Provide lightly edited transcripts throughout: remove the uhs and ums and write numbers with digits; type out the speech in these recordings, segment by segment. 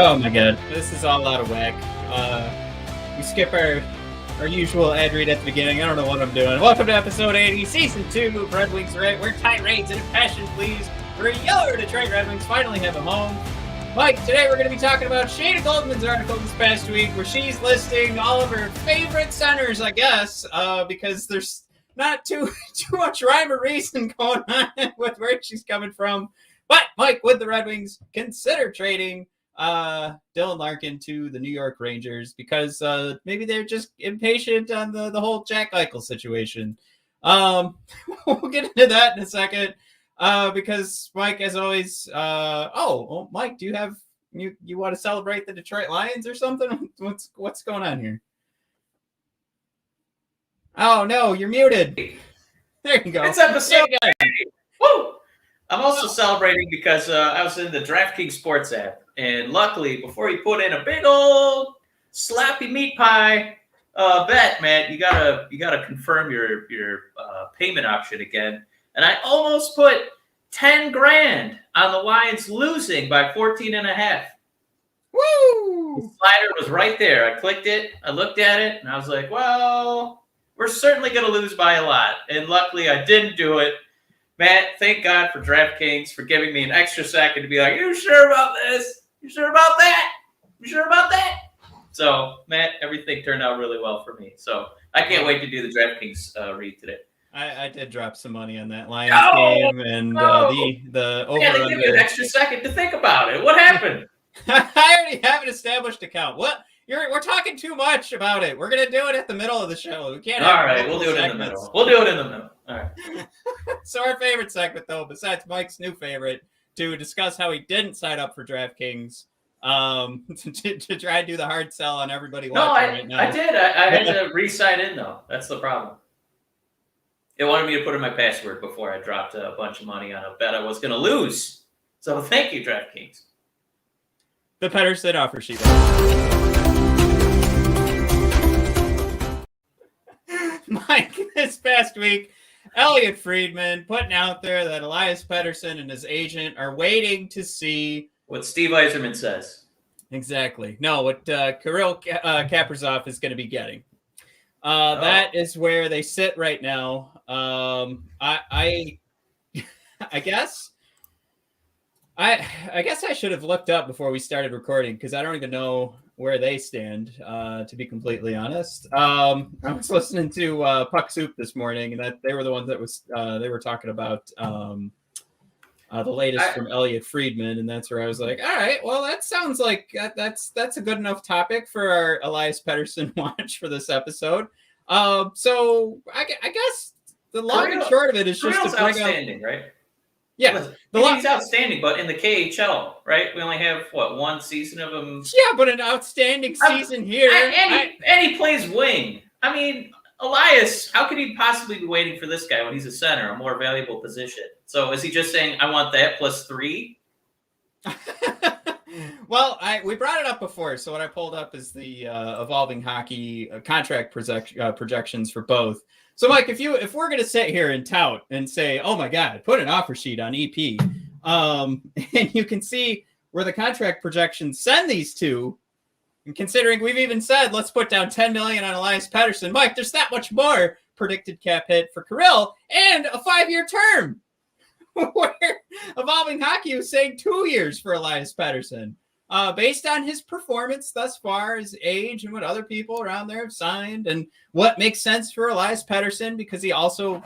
Oh my god, this is all out of whack. We skip our usual ad read at the beginning. I don't know what I'm doing. Welcome to episode 80, season 2 of Red Wings Rant, where tirades and impassioned pleas for your Detroit Red Wings finally have a home. Mike, today we're going to be talking about Shayna Goldman's article this past week, where she's listing all of her favorite centers, I guess, because there's not too much rhyme or reason going on with where she's coming from. But, Mike, would the Red Wings consider trading Dylan Larkin to the New York Rangers because maybe they're just impatient on the whole Jack Eichel situation? We'll get into that in a second because, Mike, as always, Mike, do you have you want to celebrate the Detroit Lions or something? What's going on here? Oh, no, you're muted. There you go. It's episode 80. Woo! I'm also celebrating because I was in the DraftKings Sports app, and luckily, before you put in a big old slappy meat pie bet, Matt, you gotta confirm your payment option again. And I almost put $10,000 on the Lions losing by 14.5. Woo! The slider was right there. I clicked it. I looked at it, and I was like, well, we're certainly going to lose by a lot. And luckily, I didn't do it. Matt, thank God for DraftKings for giving me an extra second to be like, you sure about this? You sure about that? You sure about that? So, Matt, everything turned out really well for me. So, I can't wait to do the DraftKings read today. I did drop some money on that Lions game, and the over. Yeah, they give you an extra second to think about it. What happened? I already have an established account. What? We're talking too much about it. We're gonna do it at the middle of the show. We can't. All right, we'll do it in the middle. We'll do it in the middle. All right. So our favorite segment, though, besides Mike's new favorite, to discuss how he didn't sign up for DraftKings, to try and do the hard sell on everybody. No, I did. I had to re-sign in though. That's the problem. It wanted me to put in my password before I dropped a bunch of money on a bet I was going to lose. So thank you, DraftKings. The Pedersen offer sheet. Mike, this past week, Elliot Friedman putting out there that Elias Pettersson and his agent are waiting to see what Steve Yzerman says. Exactly. No, what Kirill Kaprizov is going to be getting. That is where they sit right now. I guess I should have looked up before we started recording because I don't even know where they stand, to be completely honest. I was listening to Puck Soup this morning, and that they were the ones that they were talking about the latest from Elliot Friedman, and that's where I was like, all right, well, that sounds like that's a good enough topic for our Elias Pettersson watch for this episode. So I guess the long and short of it is just to bring outstanding, right? Yeah, he's outstanding, but in the KHL, right? We only have one season of him. Yeah, but an outstanding season here, and he plays wing. I mean, Elias, how could he possibly be waiting for this guy when he's a center, a more valuable position? So is he just saying, I want that plus 3? Well, we brought it up before. So what I pulled up is the evolving hockey contract projections for both. So, Mike, if we're going to sit here and tout and say, oh, my God, put an offer sheet on EP, and you can see where the contract projections send these two, and considering we've even said, let's put down $10 million on Elias Pettersson, Mike, there's that much more predicted cap hit for Kirill and a 5-year term, where Evolving Hockey was saying 2 years for Elias Pettersson. Based on his performance thus far, his age, and what other people around there have signed, and what makes sense for Elias Pettersson, because he also,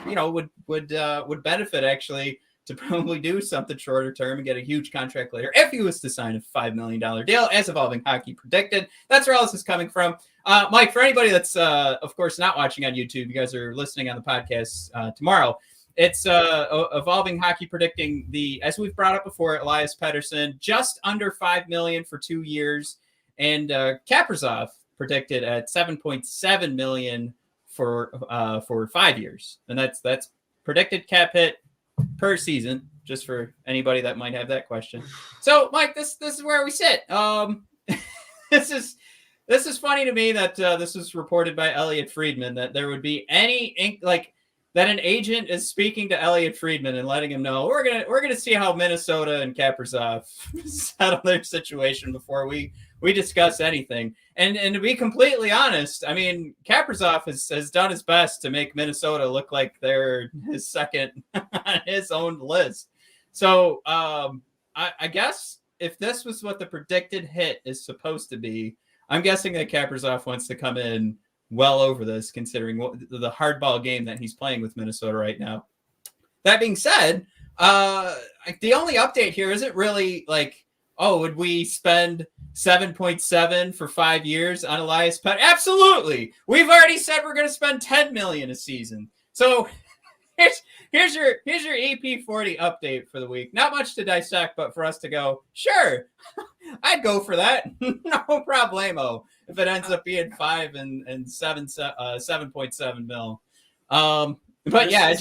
would benefit actually to probably do something shorter term and get a huge contract later if he was to sign a $5 million deal, as Evolving Hockey predicted. That's where all this is coming from. Mike, for anybody that's, of course, not watching on YouTube, you guys are listening on the podcast tomorrow. It's Evolving Hockey predicting as we've brought up before, Elias Pettersson just under $5 million for 2 years, and Kaprizov predicted at $7.7 million for 5 years, and that's predicted cap hit per season. Just for anybody that might have that question. So, Mike, this is where we sit. This is funny to me that this was reported by Elliot Friedman that there would be any that an agent is speaking to Elliot Friedman and letting him know we're gonna see how Minnesota and Kaprizov settle their situation before we discuss anything. And to be completely honest, I mean, Kaprizov has done his best to make Minnesota look like they're his second on his own list. So I guess if this was what the predicted hit is supposed to be, I'm guessing that Kaprizov wants to come in well over this, considering the hardball game that he's playing with Minnesota right now. That being said, the only update here isn't really like, oh, would we spend 7.7 for 5 years on Elias Pettersson? Absolutely. We've already said we're going to spend $10 million a season. So here's your EP40 update for the week. Not much to dissect, but for us to go, sure, I'd go for that. No problemo. If it ends up being 5 and 7.7 mil. But yeah,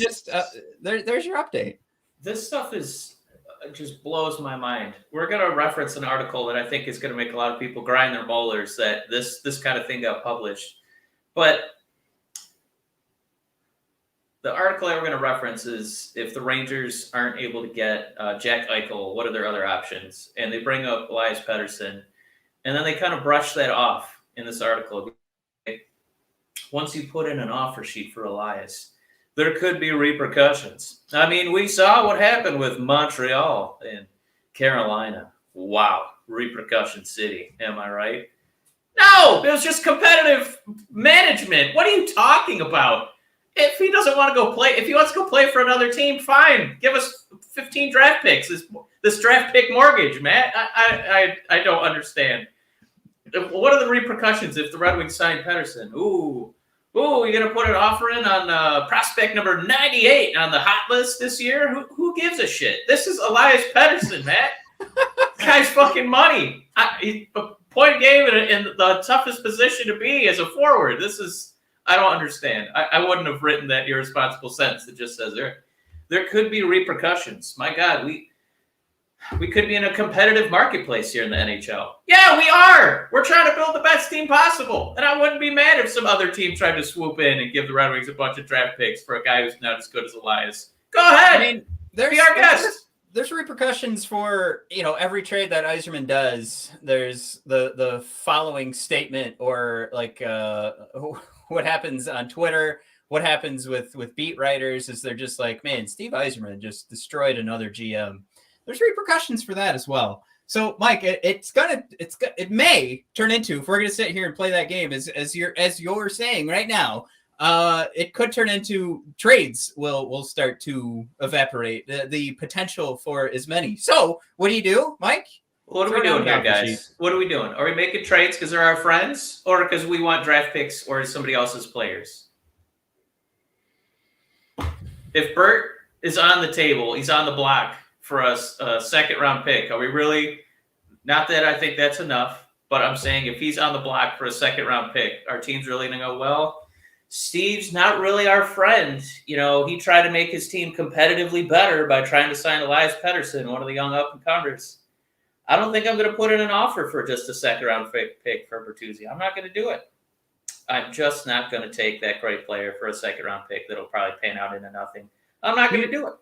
there's your update. This stuff just blows my mind. We're going to reference an article that I think is going to make a lot of people grind their molars that this kind of thing got published. But the article that we're going to reference is if the Rangers aren't able to get Jack Eichel, what are their other options? And they bring up Elias Pettersson, and then they kind of brush that off in this article. Once you put in an offer sheet for Elias, there could be repercussions. I mean, we saw what happened with Montreal and Carolina. Wow, repercussion city. Am I right? No, it was just competitive management. What are you talking about? If he doesn't want to go play, if he wants to go play for another team, fine. Give us 15 draft picks. This draft pick mortgage, Matt. I don't understand. What are the repercussions if the Red Wings sign Pettersson? Ooh, you're going to put an offer in on prospect number 98 on the hot list this year? Who gives a shit? This is Elias Pettersson, Matt. This guy's fucking money. Point game in the toughest position to be as a forward. I don't understand. I wouldn't have written that irresponsible sentence that just says there could be repercussions. My God, we could be in a competitive marketplace here in the NHL. Yeah, we are. We're trying to build the best team possible. And I wouldn't be mad if some other team tried to swoop in and give the Red Wings a bunch of draft picks for a guy who's not as good as Elias. Go ahead. I mean, be our guest. There's repercussions for, every trade that Yzerman does. There's the following statement or like what happens on Twitter, what happens with beat writers is they're just like, man, Steve Yzerman just destroyed another GM. There's repercussions for that as well. So, Mike, it may turn into, if we're going to sit here and play that game, as you're saying right now, it could turn into trades will start to evaporate. The potential for as many. So, what do, Mike? What are we doing here, guys? What are we doing? Are we making trades because they're our friends, or because we want draft picks or somebody else's players? If Bert is on the table, he's on the block for a second-round pick. Are we really? Not that I think that's enough, but I'm saying if he's on the block for a second-round pick, our team's really going to go, well, Steve's not really our friend. He tried to make his team competitively better by trying to sign Elias Pettersson, one of the young up-and-comers. I don't think I'm going to put in an offer for just a second-round pick for Bertuzzi. I'm not going to do it. I'm just not going to take that great player for a second-round pick that'll probably pan out into nothing. I'm not going to do it.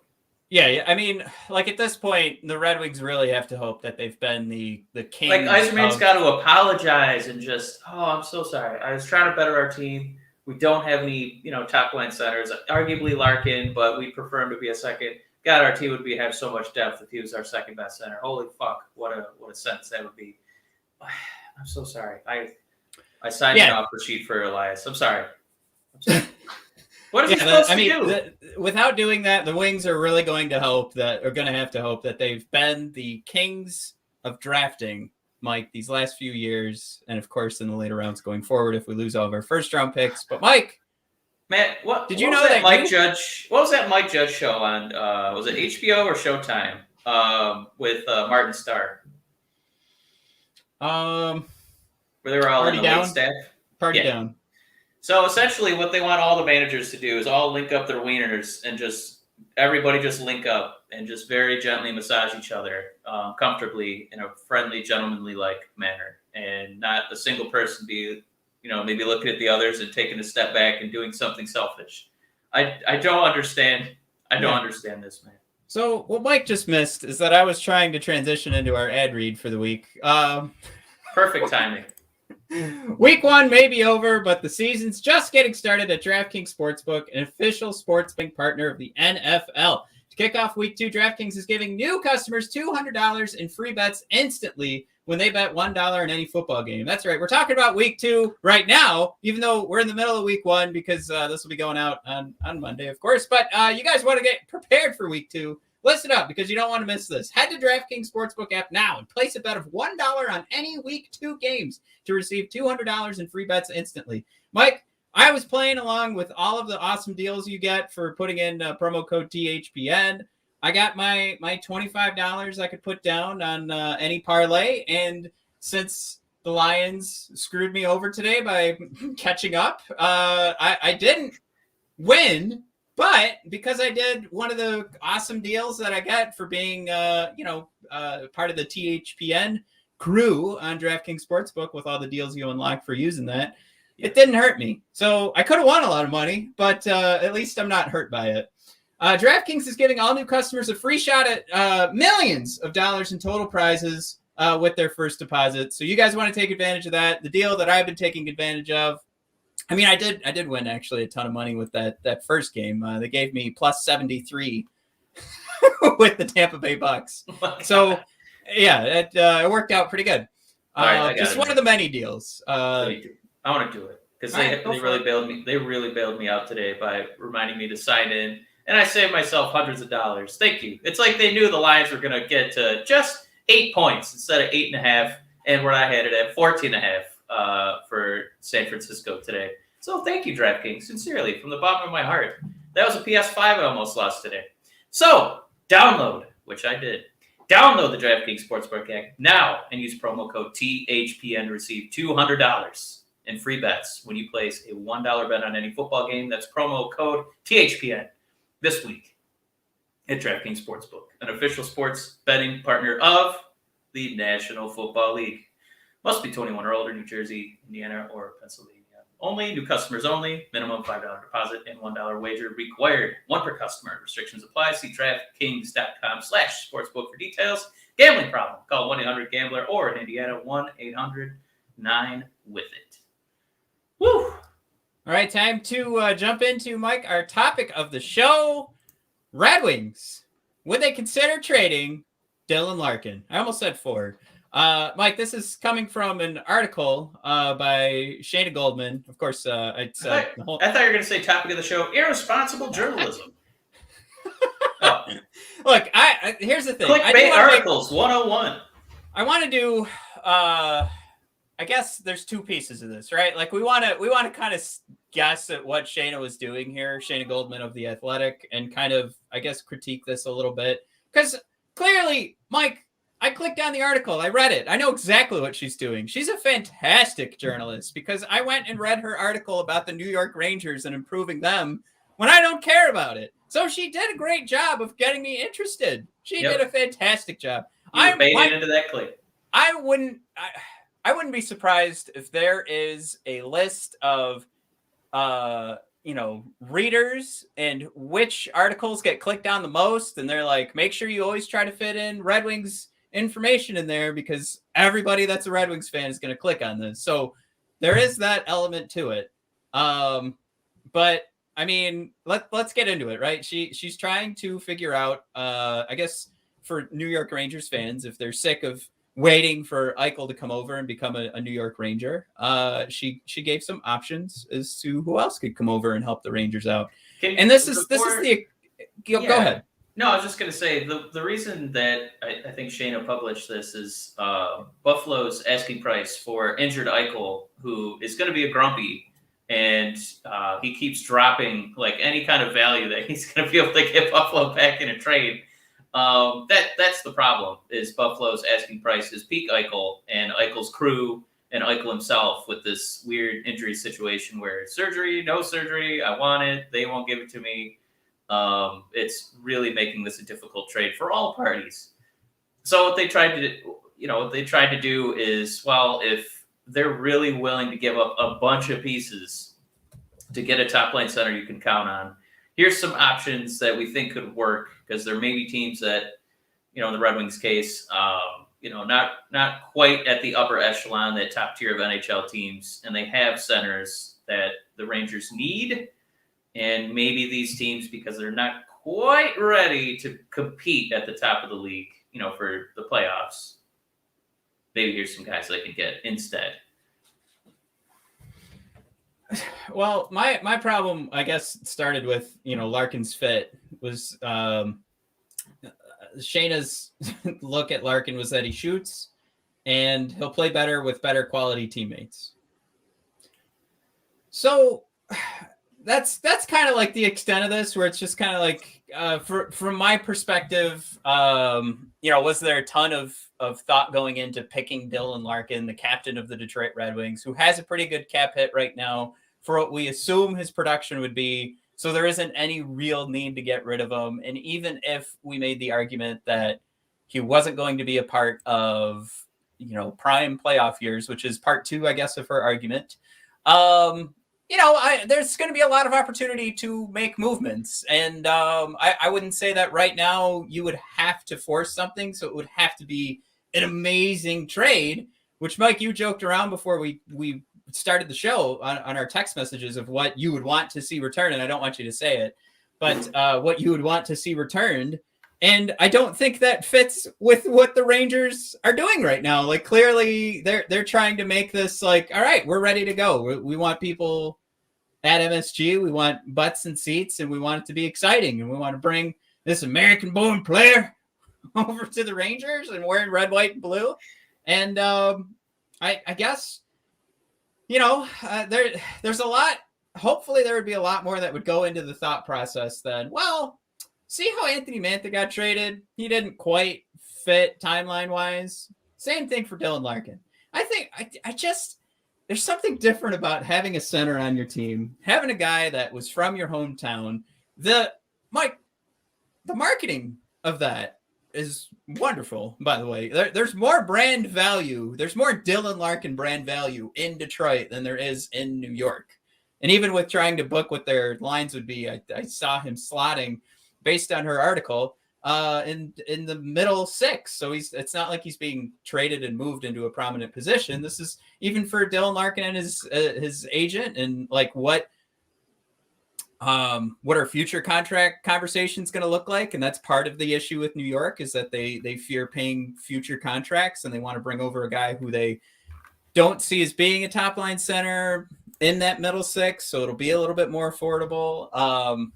Yeah, I mean, like at this point, the Red Wings really have to hope that they've been the king. Like Yzerman's got to apologize and just, I'm so sorry. I was trying to better our team. We don't have any, top line centers. Arguably Larkin, but we prefer him to be a second. God, our team would have so much depth if he was our second best center. Holy fuck, what a sentence that would be. I'm so sorry. I signed an offer sheet for Elias. I'm sorry. What is he supposed to do? Without doing that, the Wings are really going to have to hope that they've been the kings of drafting, Mike, these last few years, and of course in the later rounds going forward if we lose all of our first round picks. But Mike, Matt, what was that Mike Judge show on? Was it HBO or Showtime? With Martin Starr. Where they were all in the late staff. Party down. So essentially, what they want all the managers to do is all link up their wieners and everybody just link up and just very gently massage each other comfortably in a friendly, gentlemanly-like manner, and not a single person be, maybe looking at the others and taking a step back and doing something selfish. I don't understand. I don't understand this, man. So what Mike just missed is that I was trying to transition into our ad read for the week. Perfect timing. Week 1 may be over, but the season's just getting started at DraftKings Sportsbook, an official sports betting partner of the NFL. To kick off Week 2, DraftKings is giving new customers $200 in free bets instantly when they bet $1 in any football game. That's right. We're talking about Week 2 right now, even though we're in the middle of Week 1 because this will be going out on Monday, of course. But you guys want to get prepared for Week 2. Listen up, because you don't want to miss this. Head to DraftKings Sportsbook app now and place a bet of $1 on any Week 2 games to receive $200 in free bets instantly. Mike, I was playing along with all of the awesome deals you get for putting in promo code THPN. I got my $25 I could put down on any parlay, and since the Lions screwed me over today by catching up, I didn't win. But because I did one of the awesome deals that I get for being, part of the THPN crew on DraftKings Sportsbook with all the deals you unlock for using that, it didn't hurt me. So I could have won a lot of money, but at least I'm not hurt by it. DraftKings is giving all new customers a free shot at millions of dollars in total prizes with their first deposit. So you guys want to take advantage of that. The deal that I've been taking advantage of, I mean, I did win actually a ton of money with that first game. They gave me plus 73 with the Tampa Bay Bucks. So yeah, it worked out pretty good. Just one of the many deals. I want to do it because they really bailed me. They really bailed me out today by reminding me to sign in, and I saved myself hundreds of dollars. Thank you. It's like they knew the Lions were going to get to just 8 points instead of 8.5, and where I had it at 14.5. For San Francisco today. So thank you, DraftKings, sincerely, from the bottom of my heart. That was a PS5 I almost lost today. So download, which I did. Download the DraftKings Sportsbook app now and use promo code THPN to receive $200 in free bets when you place a $1 bet on any football game. That's promo code THPN this week at DraftKings Sportsbook, an official sports betting partner of the National Football League. Must be 21 or older, New Jersey, Indiana, or Pennsylvania. Only, new customers only, minimum $5 deposit and $1 wager required. One per customer. Restrictions apply. See DraftKings.com/sportsbook for details. Gambling problem? Call 1-800-GAMBLER or in Indiana, 1-800-9-WITH-IT. Woo! All right, time to jump into, Mike, our topic of the show. Red Wings. Would they consider trading Dylan Larkin? I almost said Ford. Mike, this is coming from an article by Shayna Goldman. Of course, I thought you were going to say topic of the show, irresponsible journalism. Oh. Look, here's the thing. Clickbait articles 101. I want to do, I guess there's two pieces of this, right? Like we want to kind of guess at what Shayna was doing here, Shayna Goldman of The Athletic, and kind of, I guess, critique this a little bit. Because clearly, Mike, I clicked on the article. I read it. I know exactly what she's doing. She's a fantastic journalist because I went and read her article about the New York Rangers and improving them when I don't care about it. So she did a great job of getting me interested. She did a fantastic job. You baited into that clip. I wouldn't be surprised if there is a list of readers and which articles get clicked on the most, and they're like, make sure you always try to fit in Red Wings information in there because everybody that's a Red Wings fan is going to click on this. So there is that element to it. But I mean, let's get into it, right? She's trying to figure out, I guess, for New York Rangers fans, if they're sick of waiting for Eichel to come over and become a New York Ranger, she gave some options as to who else could come over and help the Rangers out. Go ahead. No, I was just going to say the reason that I think Shayna published this is Buffalo's asking price for injured Eichel, who is going to be a grumpy, and he keeps dropping like any kind of value that he's going to be able to get Buffalo back in a trade. That's the problem. Is Buffalo's asking price is peak Eichel and Eichel's crew and Eichel himself with this weird injury situation where surgery, no surgery, I want it, they won't give it to me. It's really making this a difficult trade for all parties. So what they tried to do is, well, if they're really willing to give up a bunch of pieces to get a top line center you can count on, here's some options that we think could work, because there may be teams that, in the Red Wings case, not quite at the upper echelon, that top tier of NHL teams, and they have centers that the Rangers need. And maybe these teams, because they're not quite ready to compete at the top of the league, for the playoffs, maybe here's some guys they can get instead. Well, my problem, I guess, started with, Larkin's fit was Shayna's look at Larkin was that he shoots and he'll play better with better quality teammates. So that's kind of like the extent of this, where it's just kind of like, from my perspective, was there a ton of thought going into picking Dylan Larkin, the captain of the Detroit Red Wings, who has a pretty good cap hit right now for what we assume his production would be. So there isn't any real need to get rid of him. And even if we made the argument that he wasn't going to be a part of, prime playoff years, which is part 2, I guess, of her argument, there's going to be a lot of opportunity to make movements. And I wouldn't say that right now you would have to force something. So it would have to be an amazing trade, which, Mike, you joked around before we started the show on our text messages of what you would want to see returned. And I don't want you to say it, but what you would want to see returned. And I don't think that fits with what the Rangers are doing right now. Like, clearly they're trying to make this like, all right, we're ready to go. We want people at MSG. We want butts and seats, and we want it to be exciting. And we want to bring this American-born player over to the Rangers and wearing red, white, and blue. And I guess, there's a lot. Hopefully there would be a lot more that would go into the thought process than, well, see how Anthony Mantha got traded? He didn't quite fit timeline-wise. Same thing for Dylan Larkin. I think I just there's something different about having a center on your team, having a guy that was from your hometown. The marketing of that is wonderful, by the way. There's more brand value. There's more Dylan Larkin brand value in Detroit than there is in New York. And even with trying to book what their lines would be, I saw him slotting, based on her article, in the middle 6. So it's not like he's being traded and moved into a prominent position. This is even for Dylan Larkin and his agent, and like what our future contract conversation is going to look like. And that's part of the issue with New York, is that they fear paying future contracts, and they want to bring over a guy who they don't see as being a top line center in that middle 6. So it'll be a little bit more affordable.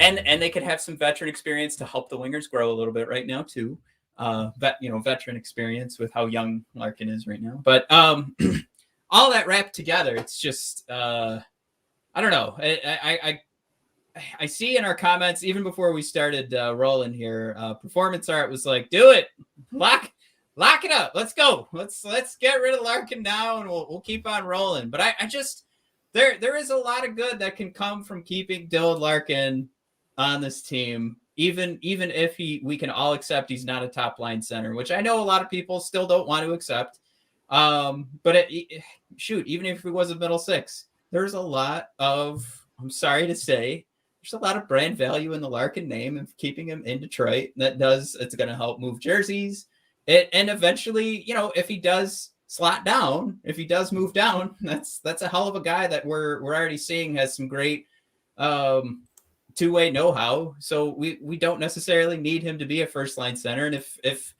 And they could have some veteran experience to help the wingers grow a little bit right now too. Veteran experience with how young Larkin is right now. But all that wrapped together, it's just I don't know. I see in our comments, even before we started rolling here, Performance Art was like, "Do it, lock it up. Let's go. Let's get rid of Larkin now, and we'll keep on rolling." But I just there is a lot of good that can come from keeping Dylan Larkin on this team, even if we can all accept he's not a top line center, which I know a lot of people still don't want to accept. But even if it was a middle 6, there's a lot of, I'm sorry to say, there's a lot of brand value in the Larkin name and keeping him in Detroit. It's going to help move jerseys. And eventually, if he does slot down, if he does move down, that's a hell of a guy that we're already seeing has some great two-way know-how. So we don't necessarily need him to be a first-line center. And if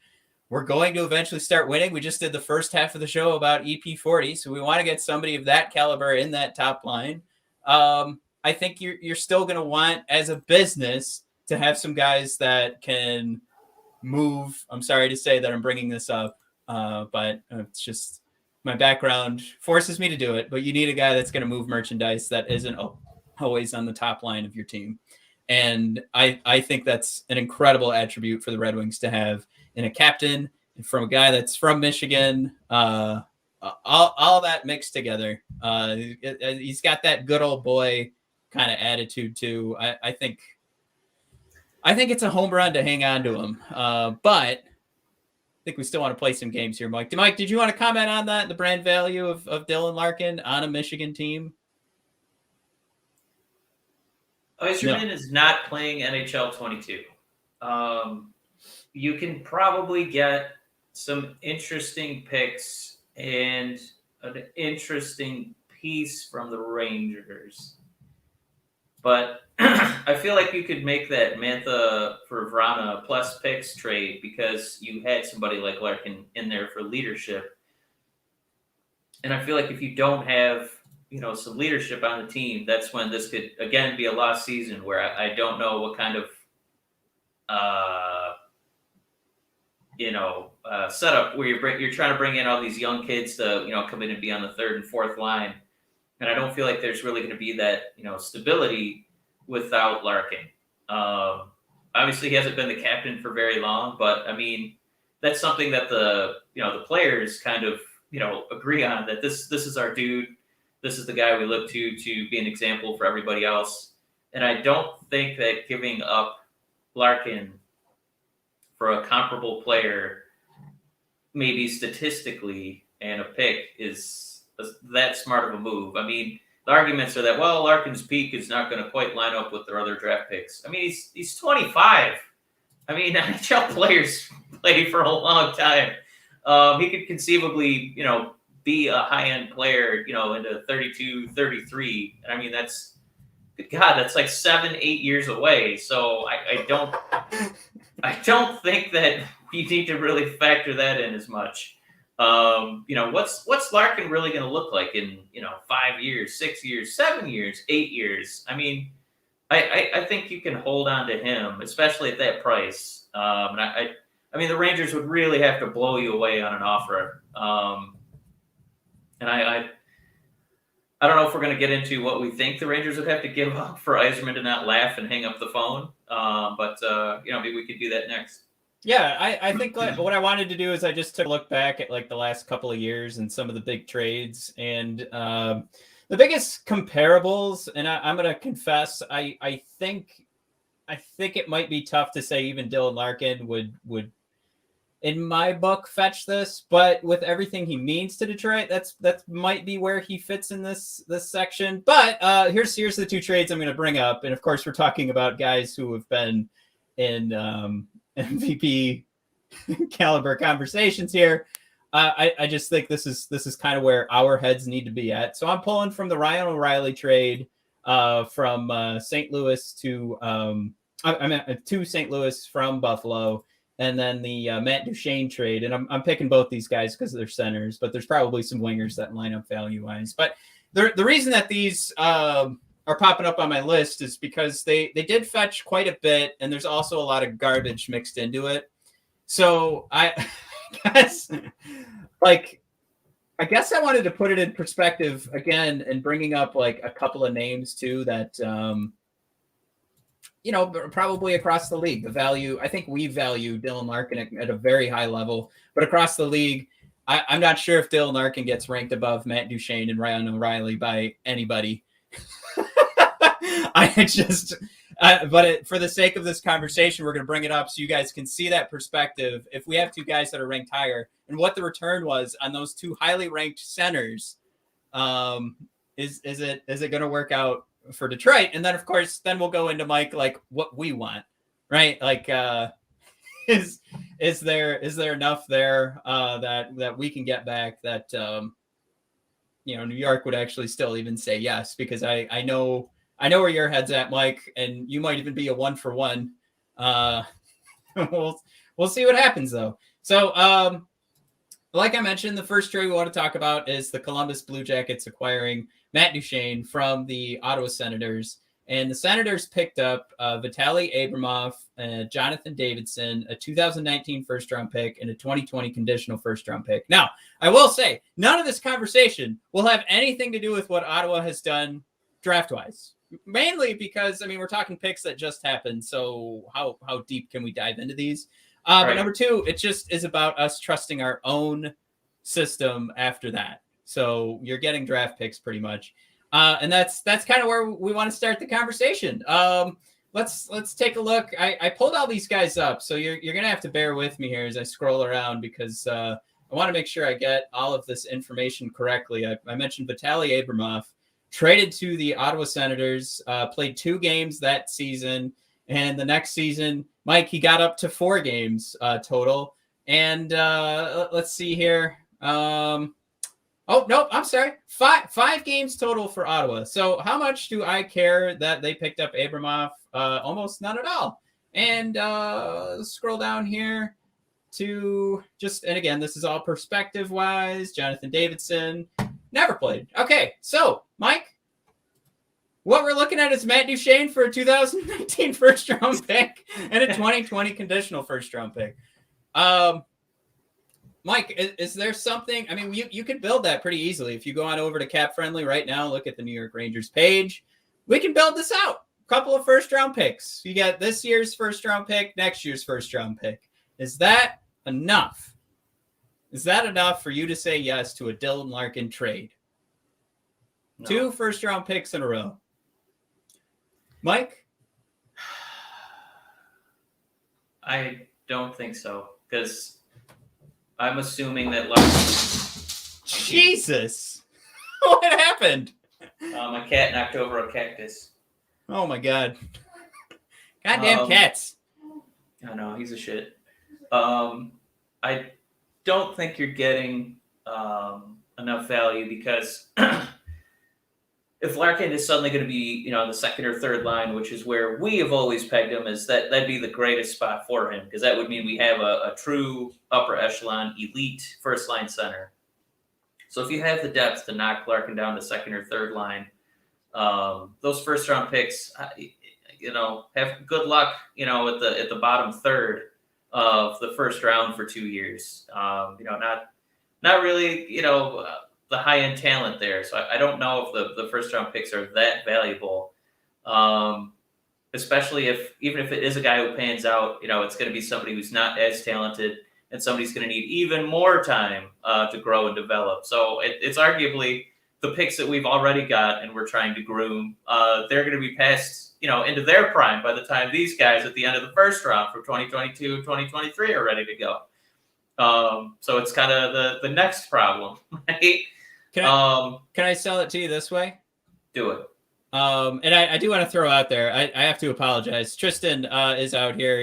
we're going to eventually start winning, we just did the first half of the show about EP40, so we want to get somebody of that caliber in that top line. I think you're still going to want, as a business, to have some guys that can move. I'm sorry to say that I'm bringing this up, but it's just my background forces me to do it. But you need a guy that's going to move merchandise that isn't always on the top line of your team. And I think that's an incredible attribute for the Red Wings to have in a captain, and from a guy that's from Michigan, all that mixed together. He's got that good old boy kind of attitude too. I think it's a home run to hang on to him. But I think we still want to play some games here, Mike. Mike, did you want to comment on that, the brand value of Dylan Larkin on a Michigan team? Yzerman is not playing NHL 22. You can probably get some interesting picks and an interesting piece from the Rangers. But I feel like you could make that Mantha for Vrana plus picks trade because you had somebody like Larkin in there for leadership. And I feel like if you don't have, some leadership on the team, that's when this could again be a lost season where I don't know what kind of setup where you're trying to bring in all these young kids to come in and be on the third and fourth line, and I don't feel like there's really going to be that stability without Larkin. Obviously, he hasn't been the captain for very long, but I mean that's something that the players kind of agree on, that this is our dude. This is the guy we look to be an example for everybody else. And I don't think that giving up Larkin for a comparable player, maybe statistically, and a pick is that smart of a move. I mean, the arguments are that, well, Larkin's peak is not going to quite line up with their other draft picks. I mean, he's 25. I mean, NHL players play for a long time. He could conceivably, be a high-end player, into 32, 33. And I mean, that's like 7-8 years away. So I don't think that you need to really factor that in as much. What's Larkin really going to look like in 5 years, 6 years, 7 years, 8 years? I mean, I think you can hold on to him, especially at that price. And I mean, the Rangers would really have to blow you away on an offer. And I don't know if we're going to get into what we think the Rangers would have to give up for Yzerman to not laugh and hang up the phone. But maybe we could do that next. Yeah, I think what I wanted to do is I just took a look back at like the last couple of years and some of the big trades and the biggest comparables. And I'm going to confess, I think it might be tough to say even Dylan Larkin would in my book fetch this, but with everything he means to Detroit, that might be where he fits in this section. But here's the two trades I'm going to bring up, and of course we're talking about guys who have been in MVP caliber conversations here. I just think this is kind of where our heads need to be at. So I'm pulling from the Ryan O'Reilly trade from St. Louis to St. Louis from Buffalo. And then the Matt Duchene trade. And I'm picking both these guys because they're centers, but there's probably some wingers that line up value-wise. But the reason that these are popping up on my list is because they did fetch quite a bit, and there's also a lot of garbage mixed into it. So I guess I wanted to put it in perspective again and bringing up like a couple of names too that probably across the league, the value, I think we value Dylan Larkin at a very high level, but across the league, I'm not sure if Dylan Larkin gets ranked above Matt Duchene and Ryan O'Reilly by anybody. For the sake of this conversation, we're going to bring it up so you guys can see that perspective. If we have two guys that are ranked higher and what the return was on those two highly ranked centers, is it going to work out for Detroit? And then of course then we'll go into Mike like what we want, right? Like is there enough there that we can get back that New York would actually still even say yes, because I know where your head's at, Mike, and you might even be a 1-for-1. We'll see what happens though. So like I mentioned, the first trade we want to talk about is the Columbus Blue Jackets acquiring Matt Duchene from the Ottawa Senators. And the Senators picked up Vitaly Abramov, Jonathan Davidson, a 2019 first-round pick, and a 2020 conditional first-round pick. Now, I will say, none of this conversation will have anything to do with what Ottawa has done draft-wise. Mainly because, we're talking picks that just happened, so how deep can we dive into these? Right. But number two, it just is about us trusting our own system after that. So you're getting draft picks pretty much. And that's kind of where we want to start the conversation. Let's take a look. I pulled all these guys up, so you're going to have to bear with me here as I scroll around because I want to make sure I get all of this information correctly. I mentioned Vitaly Abramov. traded to the Ottawa Senators, played 2 games that season. And the next season, Mike, he got up to 4 games total. And let's see here. Oh, no, I'm sorry. Five games total for Ottawa. So how much do I care that they picked up Abramov? Almost none at all. And scroll down here to just, and again, this is all perspective-wise. Jonathan Davidson never played. Okay, so, Mike, what we're looking at is Matt Duchene for a 2019 first-round pick and a 2020 conditional first-round pick. Mike, is there something? I mean, you can build that pretty easily. If you go on over to Cap Friendly right now, look at the New York Rangers page. We can build this out. A couple of first-round picks. You got this year's first-round pick, next year's first-round pick. Is that enough? Is that enough for you to say yes to a Dylan Larkin trade? No. 2 first-round picks in a row. Mike? I don't think so, because I'm assuming that Larkin... Jesus! What happened? My cat knocked over a cactus. Oh, my God. Goddamn cats. I know, he's a shit. I don't think you're getting enough value because if Larkin is suddenly going to be, the second or third line, which is where we have always pegged him, is that'd be the greatest spot for him because that would mean we have a true upper echelon elite first line center. So if you have the depth to knock Larkin down to second or third line, those first round picks, have good luck, at the bottom third of the first round for 2 years. Not really, the high end talent there. So I don't know if the first round picks are that valuable. Especially even if it is a guy who pans out, it's going to be somebody who's not as talented and somebody's going to need even more time to grow and develop. So it's arguably the picks that we've already got and we're trying to groom, they're going to be past, into their prime by the time these guys at the end of the first round for 2022, 2023 are ready to go. So it's kind of the next problem, right? Can I sell it to you this way? Do it. And I do want to throw out there, I have to apologize. Tristan is out here.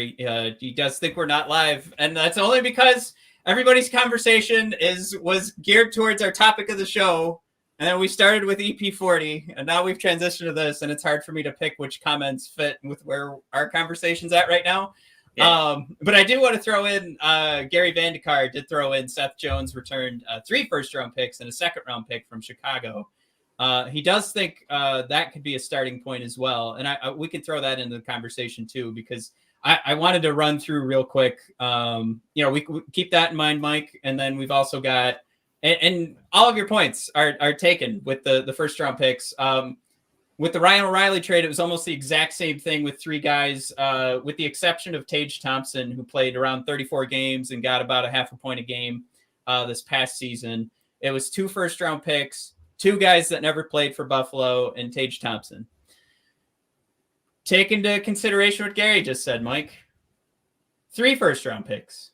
He does think we're not live. And that's only because everybody's conversation was geared towards our topic of the show. And then we started with EP40, and now we've transitioned to this, and it's hard for me to pick which comments fit with where our conversation's at right now. Yeah. But I do want to throw in Gary Vandekar did throw in Seth Jones returned 3 first-round picks and a second-round pick from Chicago. He does think that could be a starting point as well, and we can throw that into the conversation too because I wanted to run through real quick. We keep that in mind, Mike, and then we've also got and all of your points are taken with the first-round picks. With the Ryan O'Reilly trade, it was almost the exact same thing with 3 guys, with the exception of Tage Thompson, who played around 34 games and got about a half a point a game this past season. It was 2 first-round picks, 2 guys that never played for Buffalo, and Tage Thompson. Take into consideration what Gary just said, Mike. 3 first-round picks.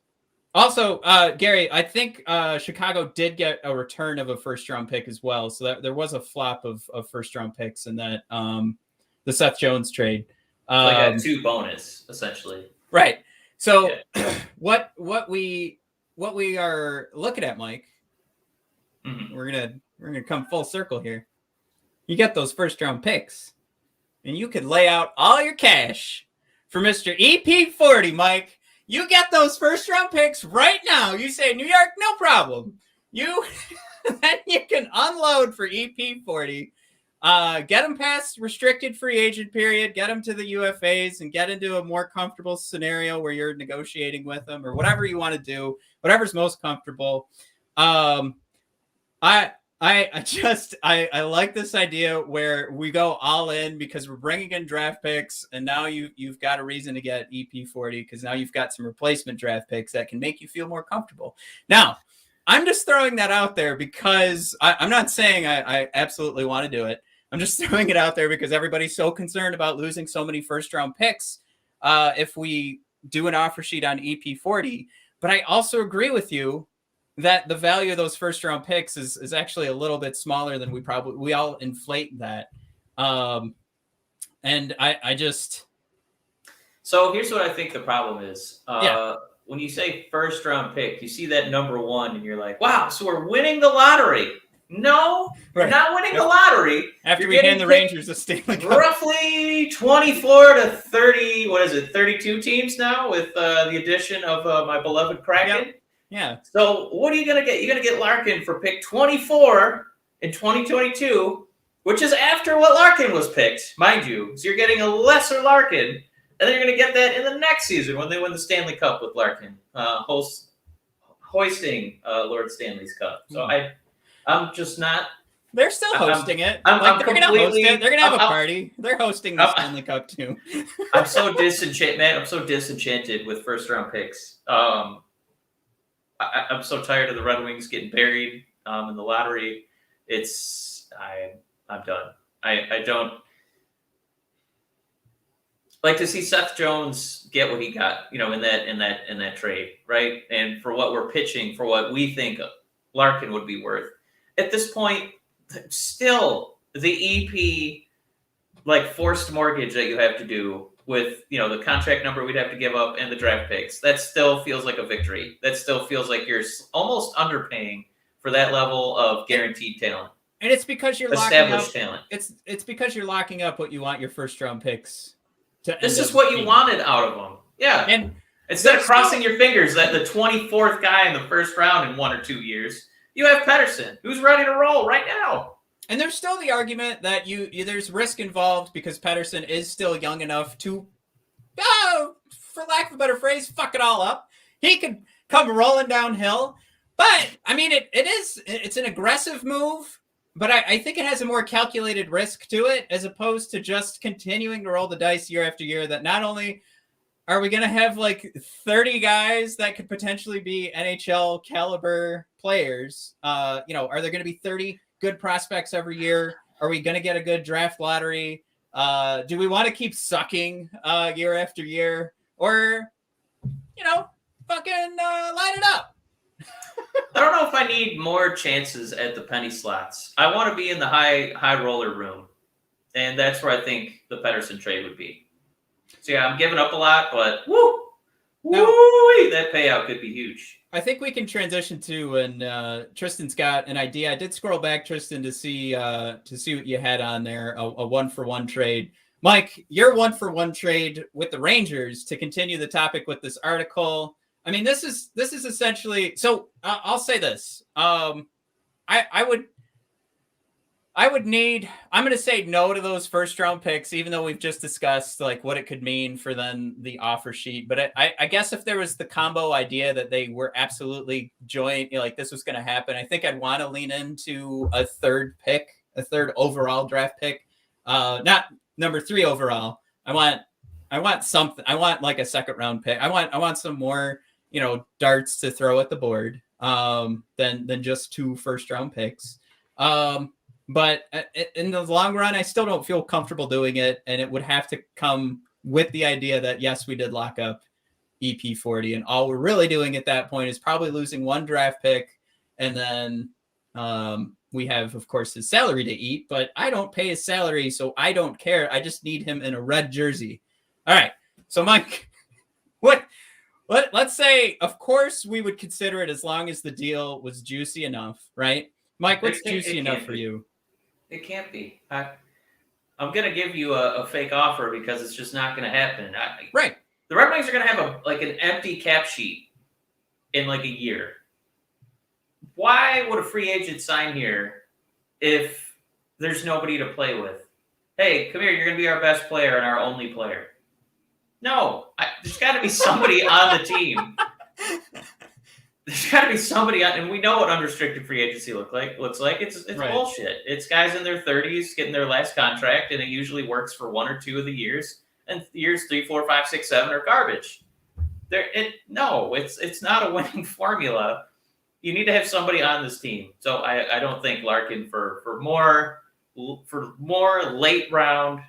Also, Gary, I think Chicago did get a return of a first-round pick as well. So that there was a flop of first-round picks in that the Seth Jones trade. Like a 2 bonus, essentially. Right. So what we are looking at, Mike, we're gonna come full circle here. You get those first-round picks, and you could lay out all your cash for Mr. EP40, Mike. You get those first-round picks right now. You say, New York, no problem. Then you can unload for EP40. Get them past restricted free agent period. Get them to the UFAs and get into a more comfortable scenario where you're negotiating with them or whatever you want to do. Whatever's most comfortable. I like this idea where we go all in because we're bringing in draft picks, and now you've got a reason to get EP40 because now you've got some replacement draft picks that can make you feel more comfortable. Now, I'm just throwing that out there because I'm not saying I absolutely want to do it. I'm just throwing it out there because everybody's so concerned about losing so many first-round picks if we do an offer sheet on EP40. But I also agree with you that the value of those first round picks is actually a little bit smaller than we all inflate that. And I just. So here's what I think the problem is. Yeah. When you say first round pick, you see that number 1 and you're like, wow, so we're winning the lottery. No, you're not winning the lottery. After we hand the Rangers a Stanley Cup. Roughly 24 to 30, 32 teams now with the addition of my beloved Kraken. Yep. Yeah. So what are you going to get? You're going to get Larkin for pick 24 in 2022, which is after what Larkin was picked, mind you. So you're getting a lesser Larkin. And then you're going to get that in the next season when they win the Stanley Cup with Larkin, hoisting Lord Stanley's Cup. So I'm just not. They're still hosting it. They're going to host it. They're going to have a party. They're hosting the Stanley Cup too. I'm so disenchanted, man. I'm so disenchanted with first round picks. I'm so tired of the Red Wings getting buried in the lottery. I'm done. I don't like to see Seth Jones get what he got, in that trade, right? And for what we're pitching, for what we think Larkin would be worth. At this point, still the EP forced mortgage that you have to do with the contract number we'd have to give up and the draft picks, that still feels like a victory. That still feels like you're almost underpaying for that level of guaranteed talent. And it's because you're established talent. It's because you're locking up what you want your first round picks. This is what you wanted out of them. Yeah. And instead of crossing your fingers that the 24th guy in the first round in 1 or 2 years, you have Pettersson, who's ready to roll right now. And there's still the argument that there's risk involved because Pettersson is still young enough to, for lack of a better phrase, fuck it all up. He could come rolling downhill. But, I mean, it's an aggressive move. But I think it has a more calculated risk to it as opposed to just continuing to roll the dice year after year that not only are we going to have 30 guys that could potentially be NHL caliber players, are there going to be 30 good prospects every year? Are we going to get a good draft lottery? Do we want to keep sucking year after year or, fucking line it up? I don't know if I need more chances at the penny slots. I want to be in the high roller room, and that's where I think the Pettersson trade would be. So yeah, I'm giving up a lot, but that payout could be huge. I think we can transition to, and Tristan's got an idea. I did scroll back, Tristan, to see what you had on there, a 1-for-1 trade. Mike, your 1-for-1 trade with the Rangers, to continue the topic with this article. I mean, this is essentially. So I'll say this. I would need. I'm going to say no to those first round picks, even though we've just discussed what it could mean for then the offer sheet. But I guess if there was the combo idea that they were absolutely joint, this was going to happen, I think I'd want to lean into a third overall draft pick, not number 3 overall. I want something. I want a second round pick. I want some more. Darts to throw at the board than just 2 first round picks. But in the long run, I still don't feel comfortable doing it. And it would have to come with the idea that, yes, we did lock up EP40. And all we're really doing at that point is probably losing 1 draft pick. And then we have, of course, his salary to eat. But I don't pay his salary, so I don't care. I just need him in a red jersey. All right. So, Mike, let's say, of course, we would consider it as long as the deal was juicy enough, right? Mike, what's juicy enough for you? It can't be. I'm going to give you a fake offer because it's just not going to happen. Right. The Red Wings are going to have an empty cap sheet in a year. Why would a free agent sign here if there's nobody to play with? Hey, come here. You're going to be our best player and our only player. No, there's got to be somebody on the team. There's got to be somebody on, and we know what unrestricted free agency looks like. It's right. Bullshit. It's guys in their 30s getting their last contract, and it usually works for 1 or 2 of the years. And years 3, 4, 5, 6, 7 are garbage. It's not a winning formula. You need to have somebody on this team. So I don't think Larkin for more late round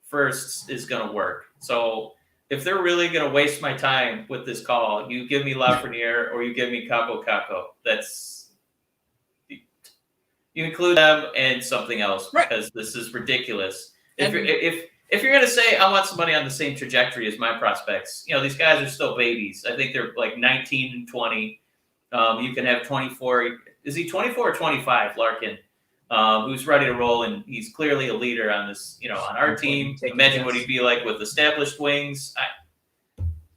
firsts is going to work. So if they're really going to waste my time with this call, you give me Lafreniere or you give me Capo Caco. That's you include them and something else because this is ridiculous. If you're going to say I want somebody on the same trajectory as my prospects, these guys are still babies. I think they're like 19 and 20. You can have 24. Is he 24 or 25, Larkin? Who's ready to roll, and he's clearly a leader on this, on our team. Imagine what he'd be like with established wings.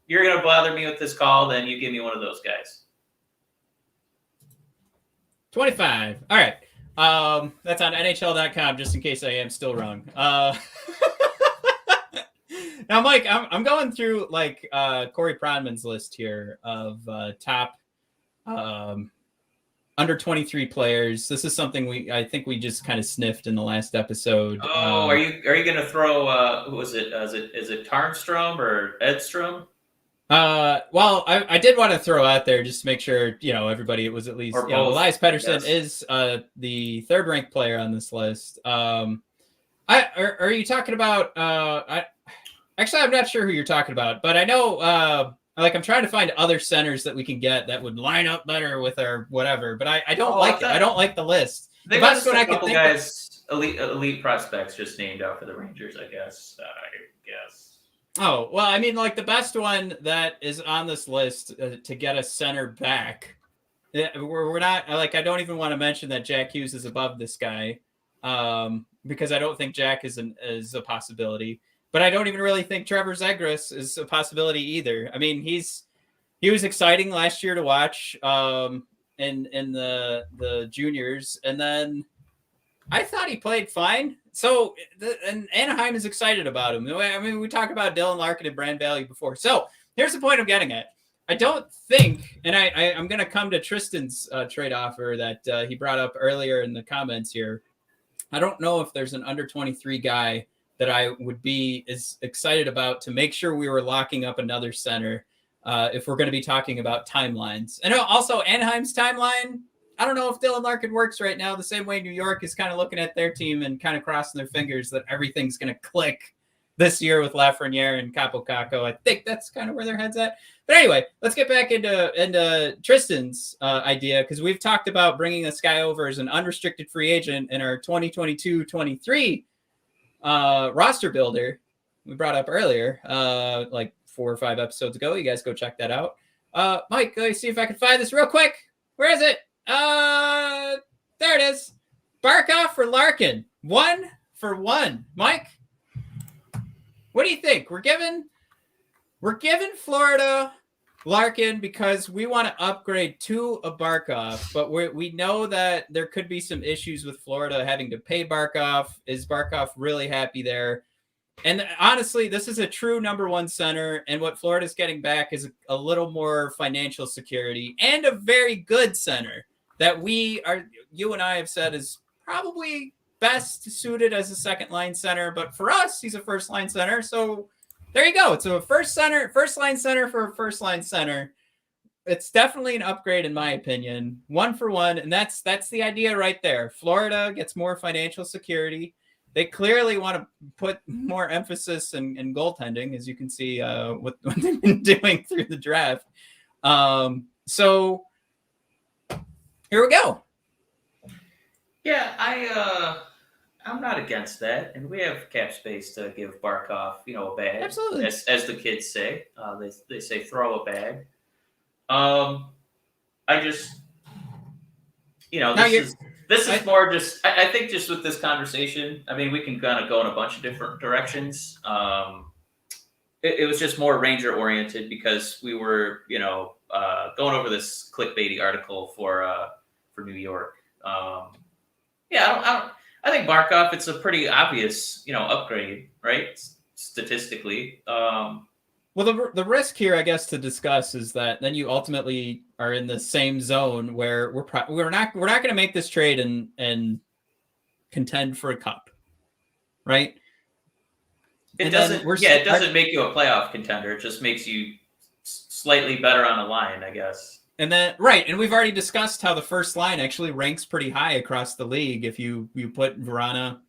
You're going to bother me with this call, then you give me one of those guys. 25. All right. That's on NHL.com, just in case I am still wrong. Now, Mike, I'm going through like Corey Pronman's list here of top under 23 players. This is something I think we just kind of sniffed in the last episode. Oh, are you going to throw who was it? Is it Tarnstrom or Edstrom? Well, I did want to throw out there just to make sure everybody was at least Elias Pettersson is the third ranked player on this list. Are you talking about? Actually, I'm not sure who you're talking about, but I know. I'm trying to find other centers that we can get that would line up better with our whatever, but I don't like it. I don't like the list. The best one I could think guys, elite prospects just named out for the Rangers, I guess. Oh, well, I mean, like the best one that is on this list to get a center back. We're not like, I don't even want to mention that Jack Hughes is above this guy because I don't think Jack is a possibility. But I don't even really think Trevor Zegras is a possibility either. I mean, he was exciting last year to watch in the juniors, and then I thought he played fine. So, and Anaheim is excited about him. I mean, we talked about Dylan Larkin and Brand Valley before. So here's the point I'm getting at. I don't think, and I'm going to come to Tristan's trade offer that he brought up earlier in the comments here. I don't know if there's an under 23 guy that I would be as excited about to make sure we were locking up another center if we're going to be talking about timelines. And also Anaheim's timeline, I don't know if Dylan Larkin works right now the same way New York is kind of looking at their team and kind of crossing their fingers that everything's going to click this year with Lafreniere and Capo Caco. I think that's kind of where their head's at. But anyway, let's get back into Tristan's idea, because we've talked about bringing this guy over as an unrestricted free agent in our 2022-23 roster builder we brought up earlier, like 4 or 5 episodes ago. You guys go check that out. Mike, let me see if I can find this real quick. Where is it? There it is. Barkov for Larkin. 1 for 1. Mike, what do you think? We're giving Florida Larkin because we want to upgrade to a Barkov, but we know that there could be some issues with Florida having to pay Barkov. Is Barkov really happy there? And honestly, this is a true number 1 center, and what Florida's getting back is a little more financial security and a very good center that you and I have said is probably best suited as a second line center, but for us, he's a first line center. So there you go. It's a first line center for a first line center. It's definitely an upgrade in my opinion. 1 for 1. And that's the idea right there. Florida gets more financial security. They clearly want to put more emphasis in goaltending, as you can see what they've been doing through the draft. So here we go. Yeah, I'm not against that, and we have cap space to give Barkov, a bag. Absolutely, as the kids say. They say throw a bag. I just, this is more just. I think just with this conversation, I mean, we can kind of go in a bunch of different directions. It was just more Ranger oriented because we were, going over this clickbaity article for New York. I think Barkov, it's a pretty obvious, upgrade, right? Statistically. Well, the risk here, I guess, to discuss is that then you ultimately are in the same zone where we're not going to make this trade and contend for a cup, right? It doesn't make you a playoff contender. It just makes you slightly better on the line, I guess. And then, right, and we've already discussed how the first line actually ranks pretty high across the league. If you put Verana,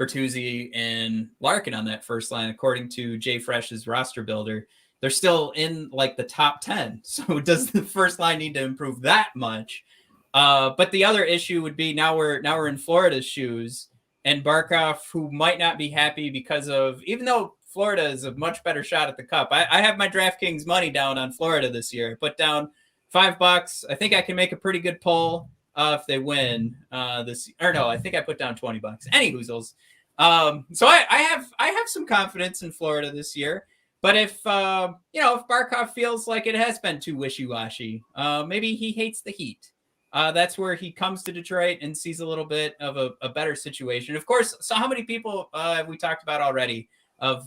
Bertuzzi and Larkin on that first line, according to Jay Fresh's roster builder. They're still in like the top 10. So does the first line need to improve that much? But the other issue would be now we're in Florida's shoes, and Barkov, who might not be happy because of, even though Florida is a much better shot at the cup. I have my DraftKings money down on Florida this year. Put down $5. I think I can make a pretty good pull if they win this. Or no, I think I put down $20. Any hoozles. So I have some confidence in Florida this year. But if if Barkov feels like it has been too wishy-washy, maybe he hates the heat. That's where he comes to Detroit and sees a little bit of a better situation. Of course, so how many people have we talked about already of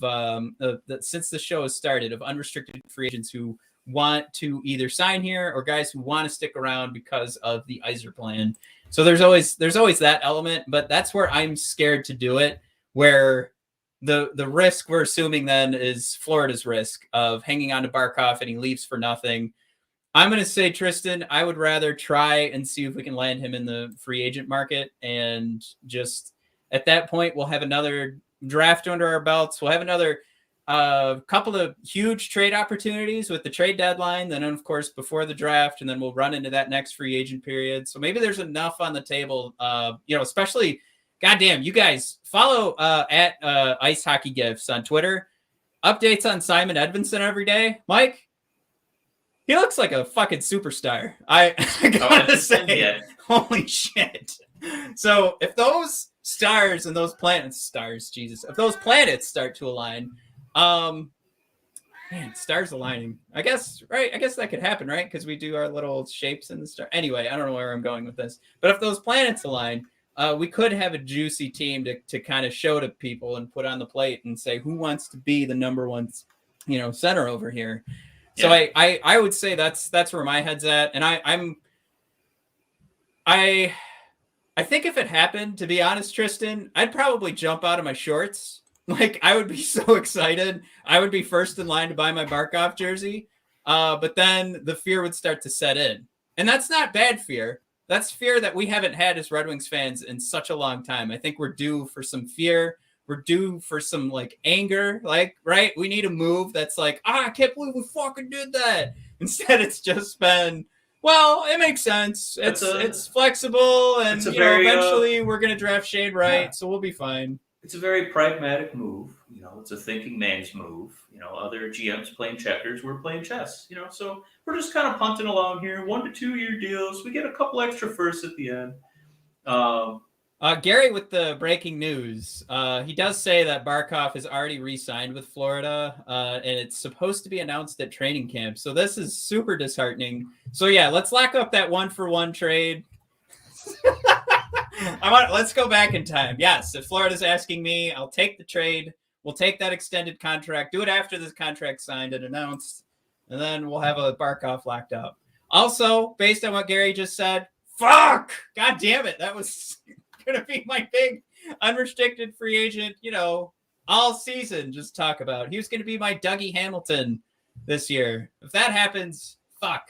since the show has started, of unrestricted free agents who want to either sign here or guys who want to stick around because of the Yzer plan. So there's always that element, but that's where I'm scared to do it, where the risk we're assuming then is Florida's risk of hanging on to Barkov and he leaves for nothing. I'm going to say, Tristan, I would rather try and see if we can land him in the free agent market. And just at that point, we'll have another draft under our belts. We'll have another couple of huge trade opportunities with the trade deadline. Then, of course, before the draft, and then we'll run into that next free agent period. So maybe there's enough on the table, especially, goddamn, you guys follow at Ice Hockey Gifts on Twitter. Updates on Simon Edvinsson every day. Mike? He looks like a fucking superstar. I gotta say, holy shit. So if those stars and those planets, if those planets start to align, stars aligning. I guess, right? I guess that could happen, right? Because we do our little shapes in the star. Anyway, I don't know where I'm going with this. But if those planets align, we could have a juicy team to kind of show to people and put on the plate and say, who wants to be the number one, center over here? So yeah. I would say that's where my head's at. And I think if it happened, to be honest, Tristan, I'd probably jump out of my shorts. Like, I would be so excited. I would be first in line to buy my Barkov jersey. But then the fear would start to set in. And that's not bad fear. That's fear that we haven't had as Red Wings fans in such a long time. I think we're due for some fear. We're due for some anger, right? We need a move that's I can't believe we fucking did that. Instead, it's just been, well, it makes sense. It's flexible, and eventually we're gonna draft Shane Wright, so we'll be fine. It's a very pragmatic move. It's a thinking man's move. Other GMs playing checkers, we're playing chess. So we're just kind of punting along here. 1 to 2 year deals. We get a couple extra firsts at the end. Gary with the breaking news. He does say that Barkov has already re-signed with Florida, and it's supposed to be announced at training camp. So this is super disheartening. So yeah, let's lock up that 1-for-1 trade. Let's go back in time. Yes, if Florida's asking me, I'll take the trade. We'll take that extended contract. Do it after this contract's signed and announced, and then we'll have a Barkov locked up. Also, based on what Gary just said, fuck! God damn it, that was going to be my big unrestricted free agent, all season just talk about. He was going to be my Dougie Hamilton this year. If that happens, fuck.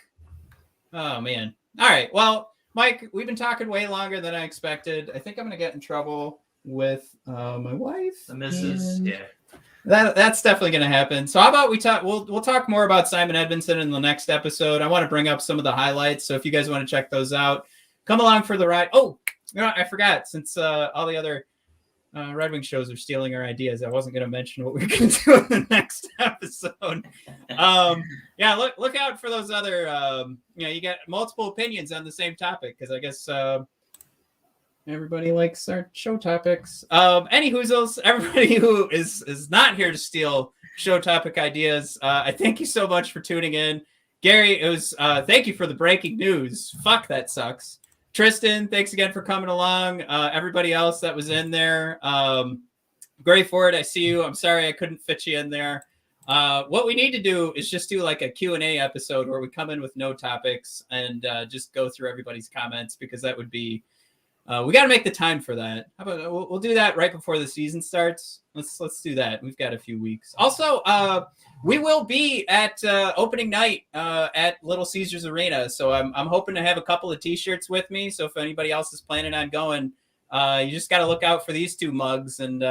Oh, man. All right. Well, Mike, we've been talking way longer than I expected. I think I'm going to get in trouble with my wife. The missus, yeah. That's definitely going to happen. So how about we'll talk more about Simon Edvinsson in the next episode. I want to bring up some of the highlights. So if you guys want to check those out, come along for the ride. Oh, I forgot, since all the other Red Wings shows are stealing our ideas, I wasn't going to mention what we're going to do in the next episode. Look out for those other, you got multiple opinions on the same topic, because I guess everybody likes our show topics. Any hoozles, everybody who is not here to steal show topic ideas, I thank you so much for tuning in. Gary, it was thank you for the breaking news. Fuck, that sucks. Tristan, thanks again for coming along. Everybody else that was in there. Gray Ford, I see you. I'm sorry I couldn't fit you in there. What we need to do is just do a Q&A episode where we come in with no topics and just go through everybody's comments, because that would be, we got to make the time for that. How about we'll do that right before the season starts. Let's do that. We've got a few weeks. Also, we will be at opening night at Little Caesars Arena. So I'm hoping to have a couple of T-shirts with me. So if anybody else is planning on going, You just got to look out for these 2 mugs, and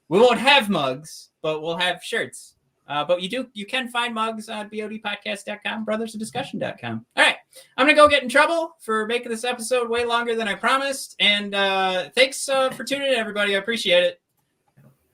we won't have mugs, but we'll have shirts. But you can find mugs on bodpodcast.com, brothersofdiscussion.com. All right. I'm going to go get in trouble for making this episode way longer than I promised. And thanks for tuning in, everybody. I appreciate it.